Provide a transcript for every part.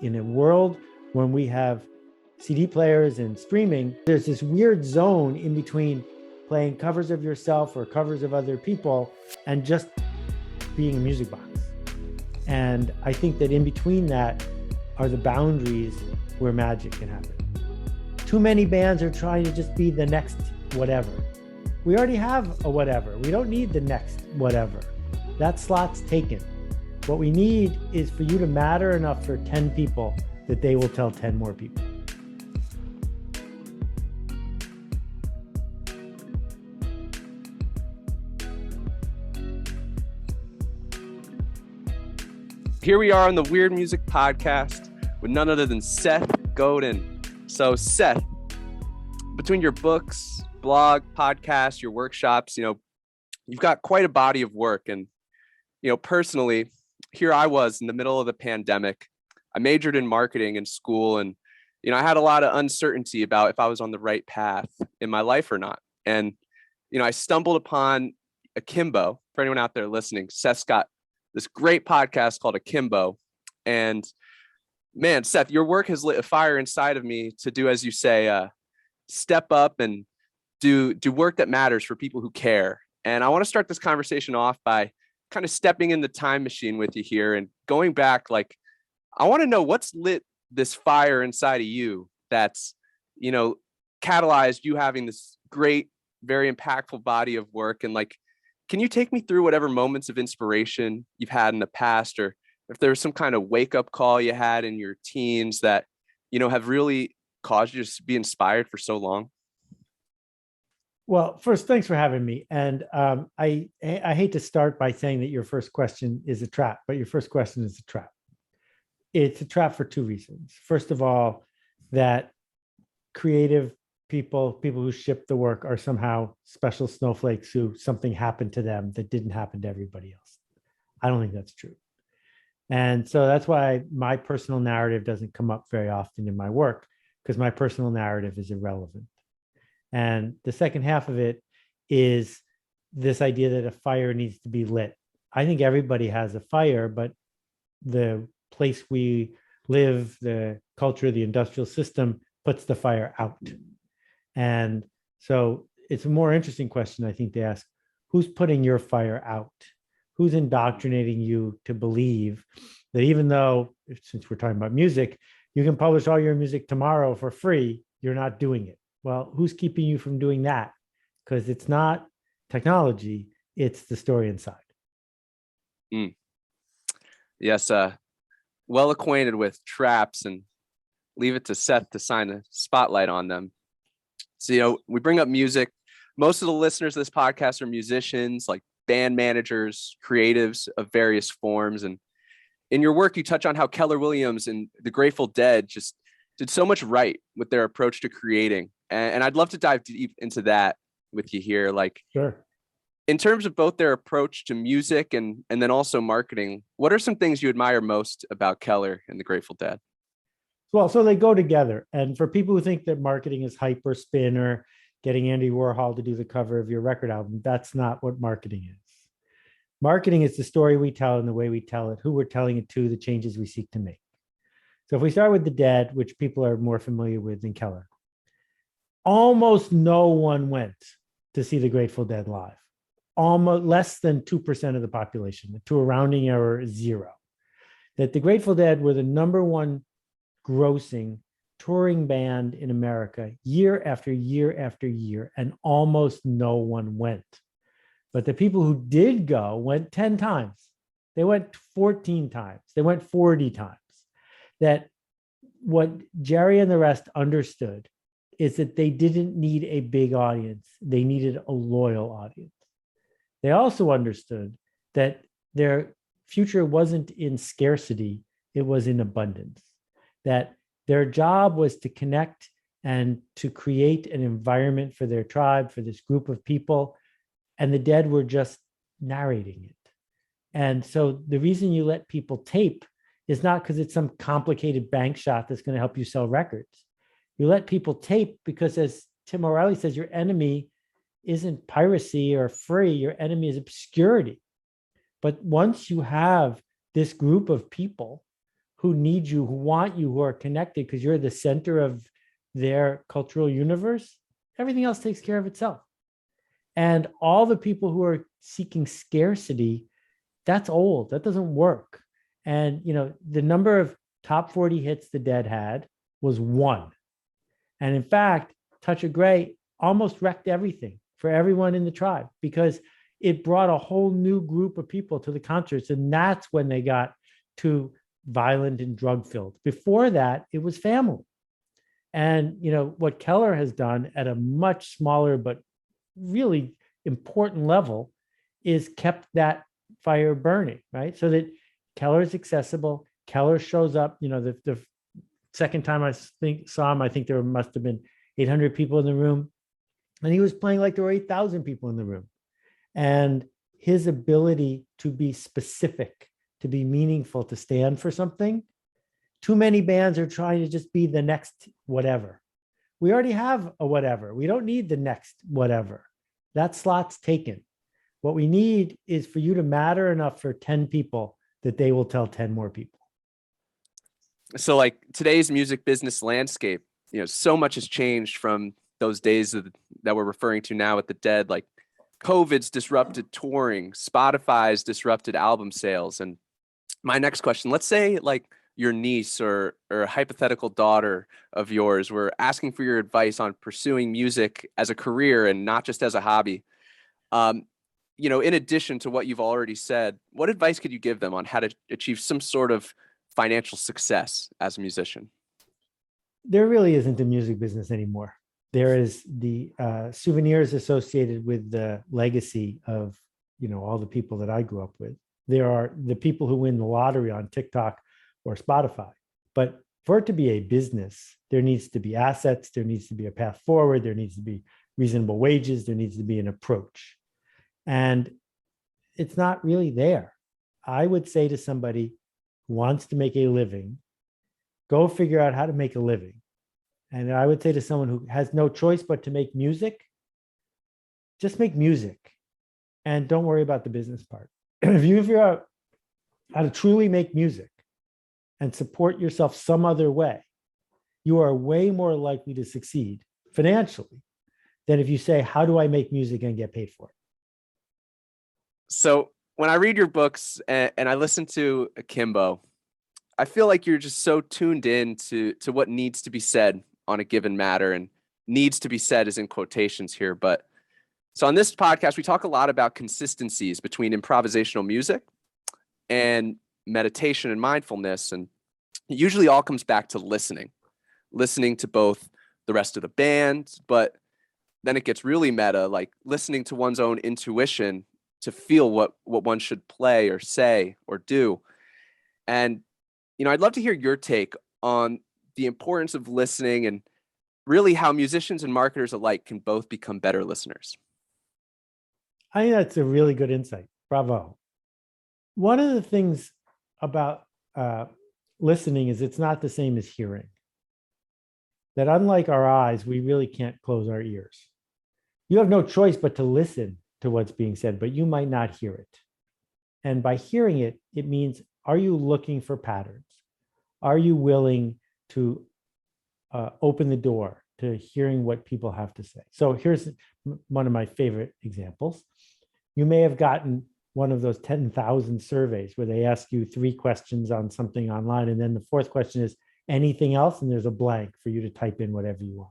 In a world when we have CD players and streaming, there's this weird zone in between playing covers of yourself or covers of other people and just being a music box. And I think that in between that are the boundaries where magic can happen. Too many bands are trying to just be the next whatever. We already have a whatever. We don't need the next whatever. That slot's taken. What we need is for you to matter enough for 10 people that they will tell 10 more people. Here we are on the Weird Music Podcast with none other than Seth Godin. So Seth, between your books, blog, podcasts, your workshops, you've got quite a body of work. And, personally, here I was in the middle of the pandemic. I majored in marketing in school, and, I had a lot of uncertainty about if I was on the right path in my life or not. And, I stumbled upon Akimbo. For anyone out there listening, Seth's got this great podcast called Akimbo. And man, Seth, your work has lit a fire inside of me to do, as you say, step up and do work that matters for people who care. And I want to start this conversation off by kind of stepping in the time machine with you here and going back. I want to know what's lit this fire inside of you that's, catalyzed you having this great, very impactful body of work. And can you take me through whatever moments of inspiration you've had in the past, or if there was some kind of wake up call you had in your teens that, have really caused you to be inspired for so long? Well, first, thanks for having me. And I hate to start by saying that your first question is a trap, but your first question is a trap. It's a trap for two reasons. First of all, that creative people who ship the work are somehow special snowflakes who something happened to them that didn't happen to everybody else. I don't think that's true. And so that's why my personal narrative doesn't come up very often in my work, because my personal narrative is irrelevant. And the second half of it is this idea that a fire needs to be lit. I think everybody has a fire, but the place we live, the culture, the industrial system puts the fire out. And so it's a more interesting question, I think, to ask, who's putting your fire out? Who's indoctrinating you to believe that even though, since we're talking about music, you can publish all your music tomorrow for free, you're not doing it? Well, who's keeping you from doing that? Because it's not technology, it's the story inside. Yes, well acquainted with traps, and leave it to Seth to shine a spotlight on them. So, we bring up music. Most of the listeners of this podcast are musicians, like band managers, creatives of various forms. And in your work, you touch on how Keller Williams and the Grateful Dead just did so much right with their approach to creating. And I'd love to dive deep into that with you here. Sure. In terms of both their approach to music and then also marketing, what are some things you admire most about Keller and the Grateful Dead? Well, so they go together. And for people who think that marketing is hype or spin or getting Andy Warhol to do the cover of your record album, that's not what marketing is. Marketing is the story we tell and the way we tell it, who we're telling it to, the changes we seek to make. So if we start with the Dead, which people are more familiar with than Keller, almost no one went to see the Grateful Dead live. Almost less than 2% of the population, to a rounding error, zero. That the Grateful Dead were the number one grossing touring band in America year after year after year, and almost no one went. But the people who did go went 10 times. They went 14 times. They went 40 times. That what Jerry and the rest understood is that they didn't need a big audience. They needed a loyal audience. They also understood that their future wasn't in scarcity, it was in abundance. That their job was to connect and to create an environment for their tribe, for this group of people, and the Dead were just narrating it. And so the reason you let people tape is not because it's some complicated bank shot that's going to help you sell records. You let people tape because, as Tim O'Reilly says, your enemy isn't piracy or free, your enemy is obscurity. But once you have this group of people who need you, who want you, who are connected because you're the center of their cultural universe, everything else takes care of itself. And all the people who are seeking scarcity, that's old. That doesn't work. And the number of top 40 hits the Dead had was 1. And in fact, Touch of Grey almost wrecked everything for everyone in the tribe because it brought a whole new group of people to the concerts. And that's when they got too violent and drug filled. Before that, it was family. And what Keller has done at a much smaller but really important level is kept that fire burning, right? So that Keller is accessible. Keller shows up. The second time I saw him, I think there must have been 800 people in the room, and he was playing like there were 8,000 people in the room. And his ability to be specific, to be meaningful, to stand for something. Too many bands are trying to just be the next whatever. We already have a whatever. We don't need the next whatever. That slot's taken. What we need is for you to matter enough for 10 people that they will tell 10 more people. So like today's music business landscape, so much has changed from those days that we're referring to now with the Dead. Like COVID's disrupted touring, Spotify's disrupted album sales. And my next question, let's say like your niece or a hypothetical daughter of yours were asking for your advice on pursuing music as a career and not just as a hobby. In addition to what you've already said, what advice could you give them on how to achieve some sort of financial success as a musician? There really isn't a music business anymore. There is the souvenirs associated with the legacy of, all the people that I grew up with. There are the people who win the lottery on TikTok or Spotify. But for it to be a business, there needs to be assets, there needs to be a path forward, there needs to be reasonable wages, there needs to be an approach. And it's not really there. I would say to somebody who wants to make a living, go figure out how to make a living. And I would say to someone who has no choice but to make music, just make music and don't worry about the business part. If you figure out how to truly make music and support yourself some other way, you are way more likely to succeed financially than if you say, how do I make music and get paid for it? So when I read your books and I listen to Akimbo, I feel like you're just so tuned in to what needs to be said on a given matter, and needs to be said is in quotations here. But so on this podcast, we talk a lot about consistencies between improvisational music and meditation and mindfulness. And it usually all comes back to listening to both the rest of the band, but then it gets really meta, like listening to one's own intuition to feel what one should play or say or do. And, I'd love to hear your take on the importance of listening and really how musicians and marketers alike can both become better listeners. I think that's a really good insight. Bravo. One of the things about listening is it's not the same as hearing. That unlike our eyes, we really can't close our ears. You have no choice but to listen to what's being said, but you might not hear it. And by hearing it, it means, are you looking for patterns? Are you willing to open the door to hearing what people have to say? So here's one of my favorite examples. You may have gotten one of those 10,000 surveys where they ask you 3 questions on something online. And then the 4th question is anything else? And there's a blank for you to type in whatever you want.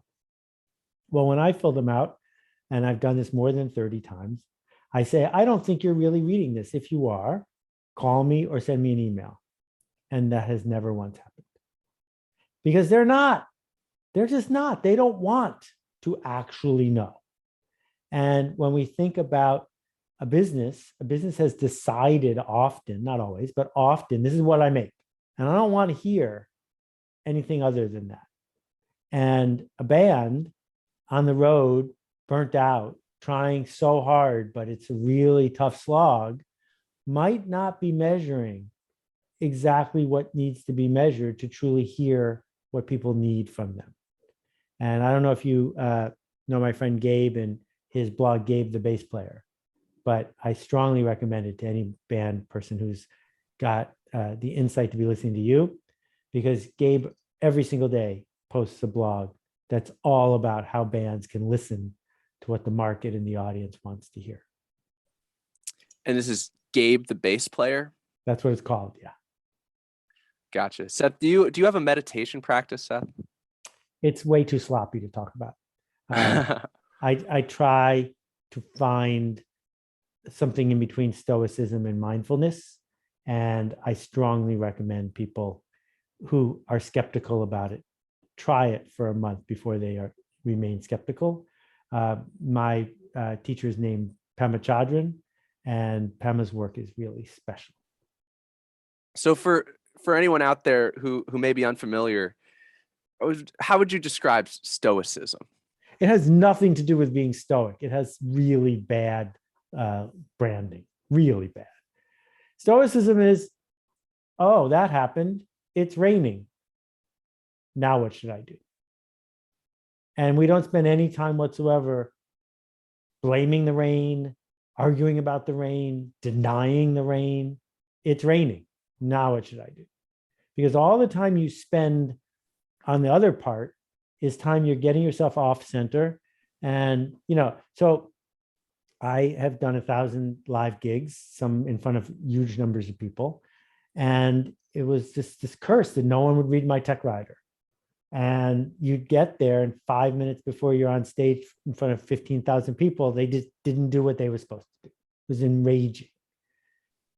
Well, when I fill them out, and I've done this more than 30 times, I say, I don't think you're really reading this. If you are, call me or send me an email. And that has never once happened. Because they're not. They're just not. They don't want to actually know. And when we think about a business has decided often, not always, but often, this is what I make. And I don't want to hear anything other than that. And a band on the road, burnt out, trying so hard, but it's a really tough slog, might not be measuring exactly what needs to be measured to truly hear what people need from them. And I don't know if you know my friend Gabe and his blog, Gabe the Bass Player, but I strongly recommend it to any band person who's got the insight to be listening to you. because Gabe every single day posts a blog that's all about how bands can listen to what the market and the audience wants to hear. And this is Gabe, the bass player? That's what it's called, yeah. Gotcha. Seth, do you have a meditation practice, Seth? It's way too sloppy to talk about. I try to find something in between stoicism and mindfulness. And I strongly recommend people who are skeptical about it try it for a month before they remain skeptical. My teacher is named Pema Chodron, and Pema's work is really special. So for anyone out there who may be unfamiliar, how would you describe stoicism? It has nothing to do with being stoic. It has really bad branding, really bad. Stoicism is, oh, that happened. It's raining. Now what should I do? And we don't spend any time whatsoever blaming the rain, arguing about the rain, denying the rain. It's raining. Now what should I do? Because all the time you spend on the other part is time you're getting yourself off center. And, so I have done 1,000 live gigs, some in front of huge numbers of people. And it was just this curse that no one would read my tech rider. And you'd get there, and 5 minutes before you're on stage in front of 15,000 people, they just didn't do what they were supposed to do. It was enraging.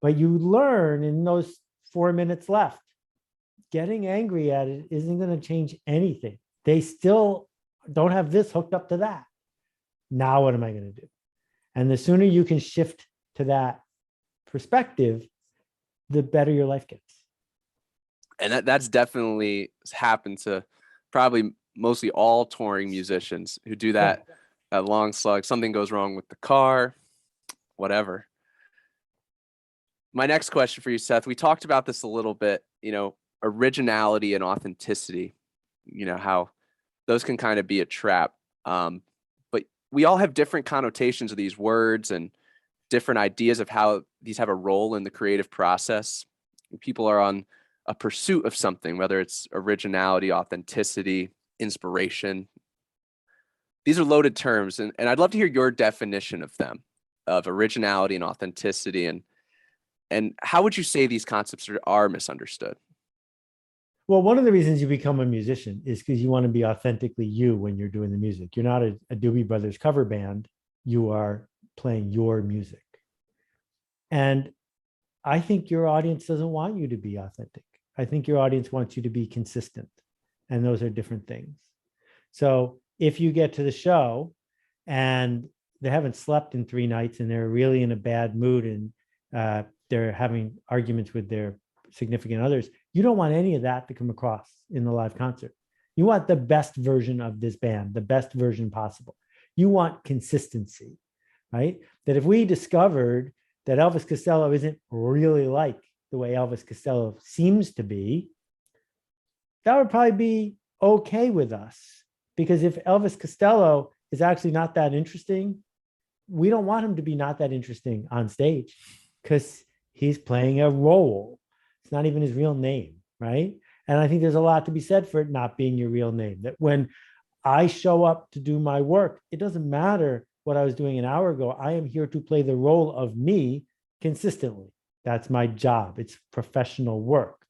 But you learn in those 4 minutes left, getting angry at it isn't going to change anything. They still don't have this hooked up to that. Now what am I going to do? And the sooner you can shift to that perspective, the better your life gets. And that's definitely happened to probably mostly all touring musicians who do that long slug. Something goes wrong with the car, whatever. My next question for you, Seth, we talked about this a little bit, originality and authenticity, how those can kind of be a trap. But we all have different connotations of these words and different ideas of how these have a role in the creative process. People are on a pursuit of something, whether it's originality, authenticity, inspiration. These are loaded terms, and I'd love to hear your definition of them, of originality and authenticity, and how would you say these concepts are misunderstood? Well, one of the reasons you become a musician is because you want to be authentically you when you're doing the music. You're not a Doobie Brothers cover band. You are playing your music. And I think your audience doesn't want you to be authentic. I think your audience wants you to be consistent. And those are different things. So if you get to the show and they haven't slept in 3 nights and they're really in a bad mood and they're having arguments with their significant others, you don't want any of that to come across in the live concert. You want the best version of this band, the best version possible. You want consistency, right? That if we discovered that Elvis Costello isn't really like the way Elvis Costello seems to be, that would probably be okay with us. Because if Elvis Costello is actually not that interesting, we don't want him to be not that interesting on stage because he's playing a role. It's not even his real name, right? And I think there's a lot to be said for it not being your real name. That when I show up to do my work, it doesn't matter what I was doing an hour ago. I am here to play the role of me consistently. That's my job. It's professional work.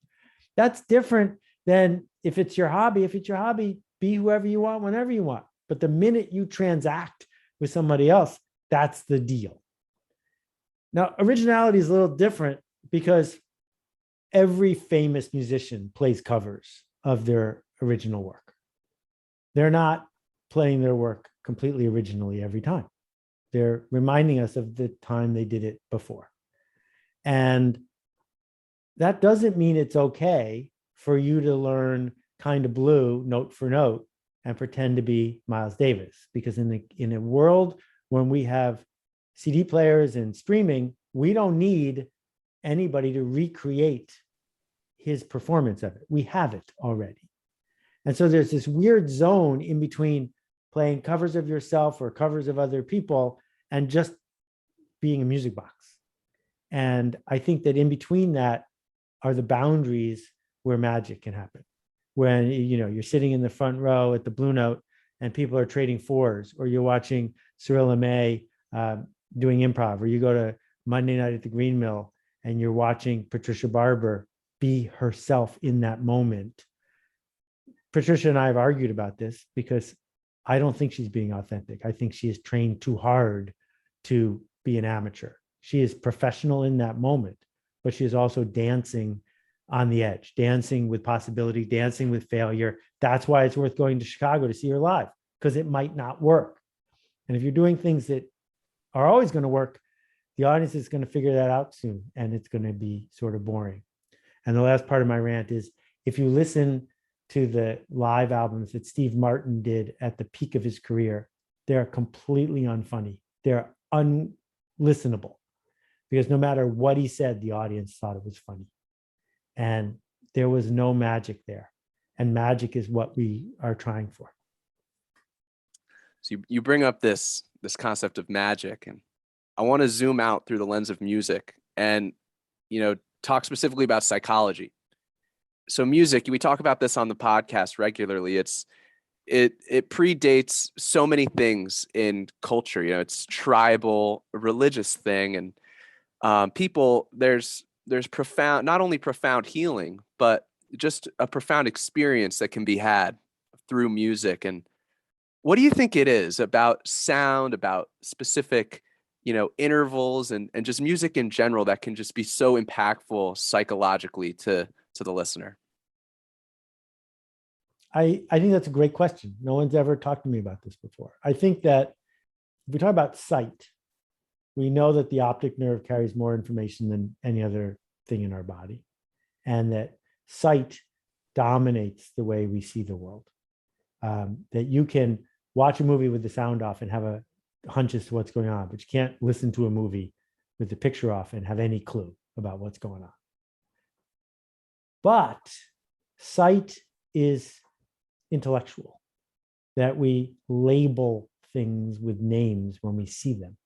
That's different than if it's your hobby. If it's your hobby, be whoever you want, whenever you want. But the minute you transact with somebody else, that's the deal. Now, originality is a little different because every famous musician plays covers of their original work. They're not playing their work completely originally every time. They're reminding us of the time they did it before. And that doesn't mean it's okay for you to learn Kind of Blue note for note and pretend to be Miles Davis, because in a world when we have CD players and streaming, we don't need anybody to recreate his performance of it. We have it already. And so there's this weird zone in between playing covers of yourself or covers of other people and just being a music box. And I think that in between that are the boundaries where magic can happen. When you're sitting in the front row at the Blue Note and people are trading fours, or you're watching Cyrilla May doing improv, or you go to Monday night at the Green Mill and you're watching Patricia Barber be herself in that moment. Patricia and I have argued about this because I don't think she's being authentic. I think she is trained too hard to be an amateur. She is professional in that moment, but she is also dancing on the edge, dancing with possibility, dancing with failure. That's why it's worth going to Chicago to see her live, because it might not work. And if you're doing things that are always going to work, the audience is going to figure that out soon, and it's going to be sort of boring. And the last part of my rant is, if you listen to the live albums that Steve Martin did at the peak of his career, they're completely unfunny. They're unlistenable, because no matter what he said, the audience thought it was funny. And there was no magic there. And magic is what we are trying for. So you bring up this concept of magic, and I want to zoom out through the lens of music and, talk specifically about psychology. So music, we talk about this on the podcast regularly. It predates so many things in culture. It's tribal, religious thing, and people, there's profound, not only profound healing, but just a profound experience that can be had through music. And what do you think it is about sound, about specific, intervals, and just music in general that can just be so impactful psychologically to the listener? I think that's a great question. No one's ever talked to me about this before. I think that if we talk about sight, we know that the optic nerve carries more information than any other thing in our body, and that sight dominates the way we see the world. That you can watch a movie with the sound off and have a hunch as to what's going on, but you can't listen to a movie with the picture off and have any clue about what's going on. But sight is intellectual, that we label things with names when we see them.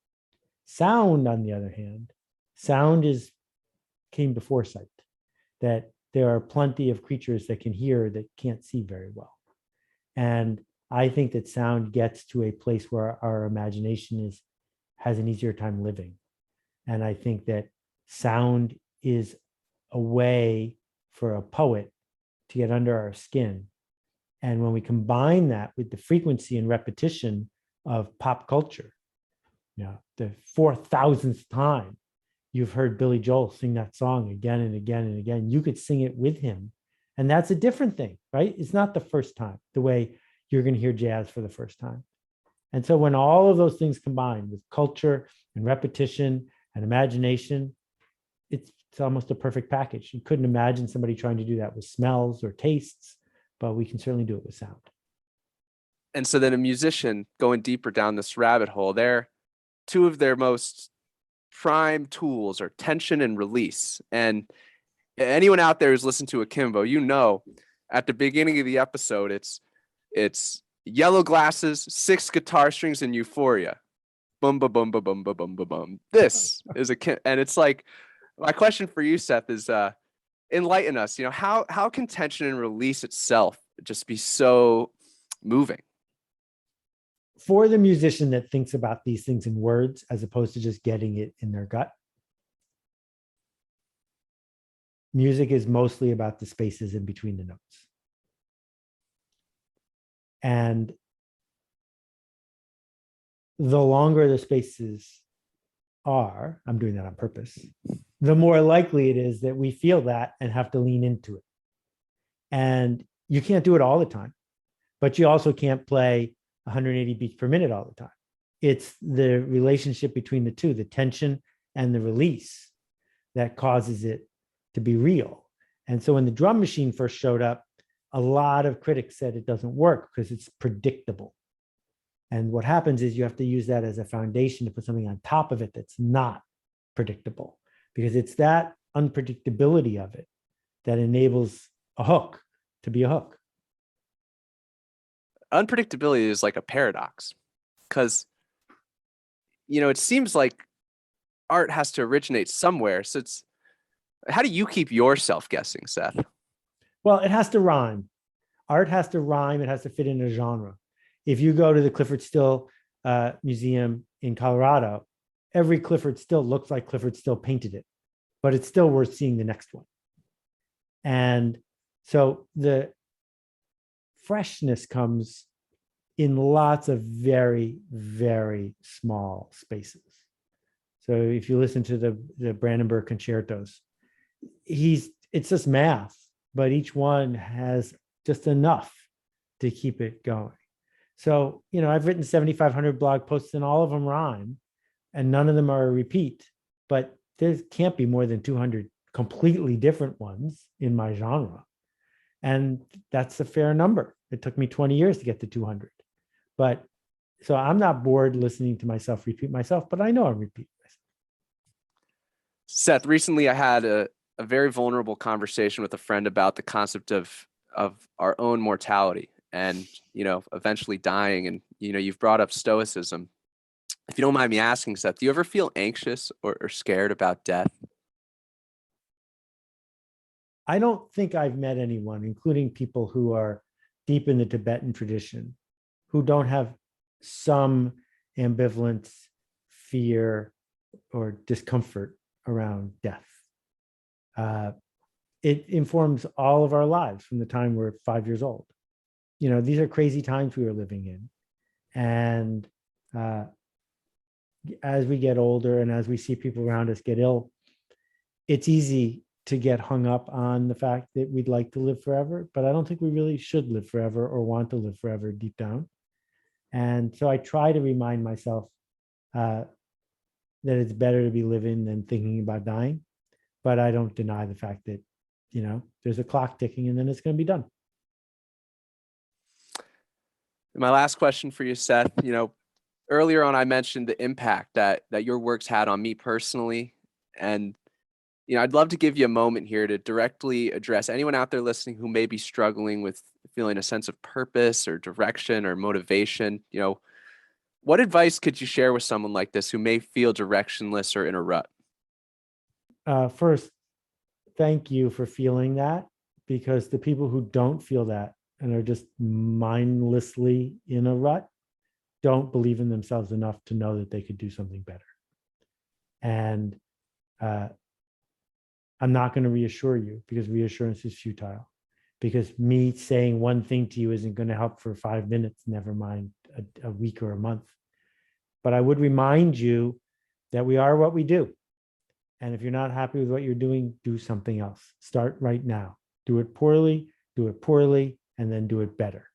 Sound, on the other hand, sound came before sight, that there are plenty of creatures that can hear that can't see very well. And I think that sound gets to a place where our imagination has an easier time living. And I think that sound is a way for a poet to get under our skin. And when we combine that with the frequency and repetition of pop culture, the 4,000th time you've heard Billy Joel sing that song again and again and again, you could sing it with him. And that's a different thing, right? It's not the first time, the way you're going to hear jazz for the first time. And so when all of those things combine with culture and repetition and imagination, it's almost a perfect package. You couldn't imagine somebody trying to do that with smells or tastes, but we can certainly do it with sound. And so then a musician going deeper down this rabbit hole, two of their most prime tools are tension and release. And anyone out there who's listened to Akimbo, at the beginning of the episode, it's yellow glasses, 6 guitar strings, and euphoria. Boom, ba, boom, ba, boom, ba, boom, ba, boom. This is and it's like, my question for you, Seth, is enlighten us. How can tension and release itself just be so moving? For the musician that thinks about these things in words as opposed to just getting it in their gut, music is mostly about the spaces in between the notes. And the longer the spaces are, I'm doing that on purpose, the more likely it is that we feel that and have to lean into it. And you can't do it all the time, but you also can't play 180 beats per minute all the time. It's the relationship between the two, the tension and the release, that causes it to be real. And so when the drum machine first showed up, a lot of critics said it doesn't work because it's predictable. And what happens is you have to use that as a foundation to put something on top of it that's not predictable, because it's that unpredictability of it that enables a hook to be a hook. Unpredictability is like a paradox, because, it seems like art has to originate somewhere. So how do you keep yourself guessing, Seth? Well, it has to rhyme. Art has to rhyme. It has to fit in a genre. If you go to the Clifford Still Museum in Colorado, every Clifford Still looks like Clifford Still painted it, but it's still worth seeing the next one. And so the freshness comes in lots of very, very small spaces. So if you listen to the Brandenburg concertos, it's just math, but each one has just enough to keep it going. So, I've written 7,500 blog posts and all of them rhyme and none of them are a repeat, but there can't be more than 200 completely different ones in my genre. And that's a fair number. It took me 20 years to get to 200. But so I'm not bored listening to myself repeat myself, but I know I'm repeating myself. Seth, recently I had a very vulnerable conversation with a friend about the concept of our own mortality and, eventually dying. And, you've brought up stoicism. If you don't mind me asking, Seth, do you ever feel anxious or scared about death? I don't think I've met anyone, including people who are deep in the Tibetan tradition, who don't have some ambivalence, fear, or discomfort around death. It informs all of our lives from the time we're 5 years old. These are crazy times we are living in. And as we get older and as we see people around us get ill, it's easy to get hung up on the fact that we'd like to live forever, but I don't think we really should live forever or want to live forever deep down. And so I try to remind myself that it's better to be living than thinking about dying, but I don't deny the fact that, there's a clock ticking and then it's going to be done. My last question for you, Seth, earlier on I mentioned the impact that your work's had on me personally. And I'd love to give you a moment here to directly address anyone out there listening who may be struggling with feeling a sense of purpose or direction or motivation. What advice could you share with someone like this who may feel directionless or in a rut? First, thank you for feeling that, because the people who don't feel that and are just mindlessly in a rut don't believe in themselves enough to know that they could do something better. And I'm not going to reassure you, because reassurance is futile, because me saying one thing to you isn't going to help for 5 minutes, never mind a week or a month. But I would remind you that we are what we do. And if you're not happy with what you're doing, do something else. Start right now. Do it poorly, and then do it better.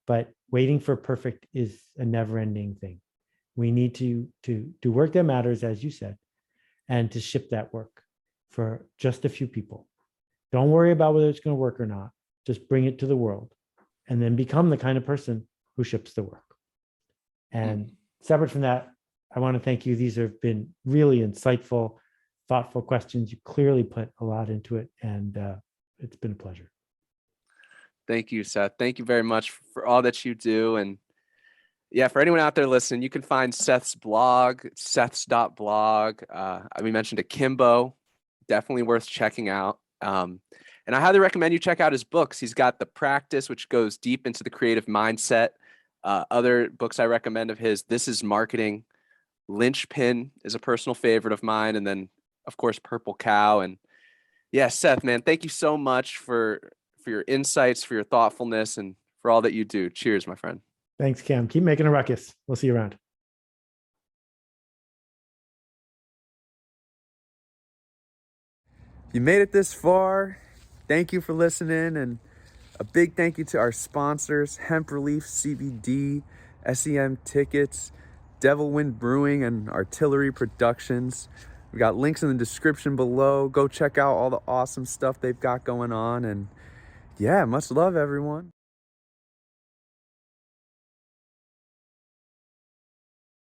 But waiting for perfect is a never-ending thing. We need to do work that matters, as you said, and to ship that work for just a few people. Don't worry about whether it's going to work or not. Just bring it to the world and then become the kind of person who ships the work. And separate from that, I want to thank you. These have been really insightful, thoughtful questions. You clearly put a lot into it, and it's been a pleasure. Thank you, Seth. Thank you very much for all that you do. And yeah, for anyone out there listening, you can find Seth's blog, seths.blog. We mentioned Akimbo, definitely worth checking out. And I highly recommend you check out his books. He's got The Practice, which goes deep into the creative mindset. Other books I recommend of his, This Is Marketing. Linchpin is a personal favorite of mine. And then, of course, Purple Cow. And yeah, Seth, man, thank you so much for your insights, for your thoughtfulness, and for all that you do. Cheers, my friend. Thanks, Cam. Keep making a ruckus. We'll see you around. If you made it this far, thank you for listening, and a big thank you to our sponsors, Hemp Relief CBD, SEM Tickets, Devil Wind Brewing, and Artillery Productions. We got links in the description below. Go check out all the awesome stuff they've got going on, and yeah, much love, everyone.